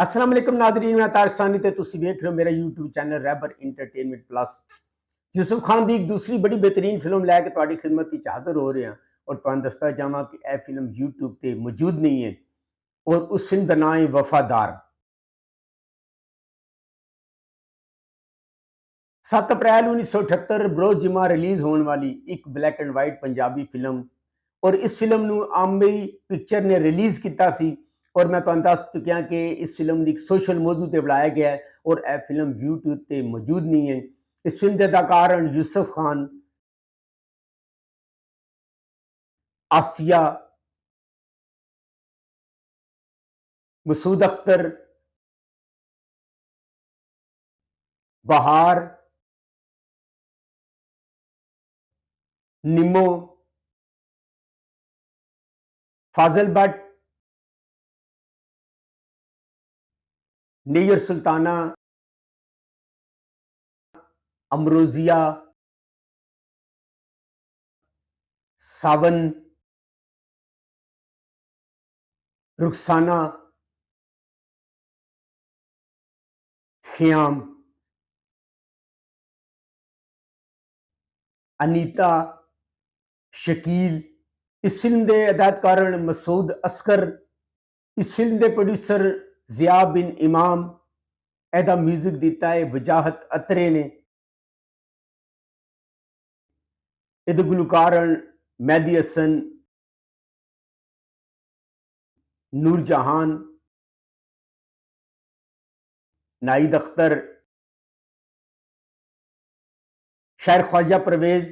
अस्सलाम वालेकुम नादरीन, मैं तारिक सानी ते तुसी देख रहे हो मेरा YouTube channel Rabbar Entertainment Plus. Yusuf Khan की एक दूसरी बड़ी बेहतरीन फिल्म लैके तुहाडी खिदमत विच हाज़र हो रहे हैं और तुहानूं दसदा जावां कि यह फिल्म यूट्यूब ते मौजूद नहीं है और उस फिल्म का नाम है वफादार। 7 अप्रैल 1978 बरोज़ जिमा रिलीज़ होने वाली एक black and white Punjabi film और इस फिल्म नूं आम्बई पिक्चर ने रिलीज़ किया सी और मैं तुहानूं दस चुकिया कि इस फिल्म की एक सोशल मौजू ते बनाया गया है और यह फिल्म यूट्यूब ते मौजूद नहीं है। इस फिल्म के अदाकार यूसुफ खान, आसिया, मसूद अख्तर, बहार, निमो, फाजिल भट्ट, नेयर सुल्ताना, अमरोजिया, सावन, रुखसाना, खियाम, अनीता, शकील। इस फिल्म के हदायतकार मसूद असगर, इस फिल्म के प्रोड्यूसर जिया बिन इमाम, एदा म्यूजिक दिता है वजाहत अतरे ने, एदे गुलकार मेहदी हसन, नूरजहान, नाहिद अख्तर, शायर ख्वाजा परवेज,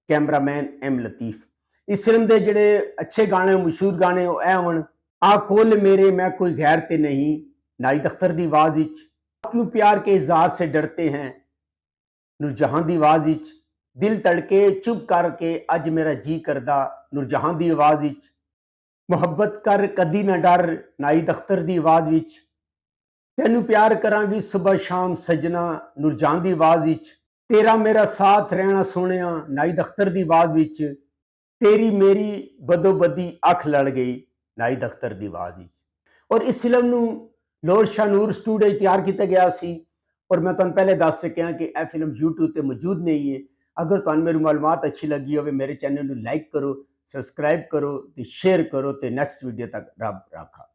कैमरामैन एम लतीफ। इस फिल्म के जोड़े अच्छे गाने मशहूर गाने एवन आ कोल मेरे मैं कोई गैर ते नहीं, नाहिद अख्तर की आवाज विच, क्यों प्यार के इजाज से डरते हैं, नूरजहां की आवाज विच, दिल तड़के चुप करके अज मेरा जी करदा, नूरजहां की आवाज विच, मुहब्बत कर कदी ना डर, नाहिद अख्तर की आवाज विच, तेनू प्यार करांगी सुबह शाम सजना, नूरजहां की आवाज विच, तेरा मेरा साथ रहना सोहणिया, नाहिद अख्तर की आवाज विच, तेरी मेरी बदोबदी अख लड़ गई, नाहिद अख्तर की आवाज विच। और इस फिल्म नूं लोर शाहनूर स्टूडियो तैयार किया गया सी और मैं तुहानूं पहले दस सकिया कि यह फिल्म यूट्यूब पर मौजूद नहीं है। अगर तुहानूं मेरी मालूमात अच्छी लगी हो मेरे चैनल को लाइक करो, सबसक्राइब करो, शेयर करो, तो नैक्सट वीडियो तक रब राखा।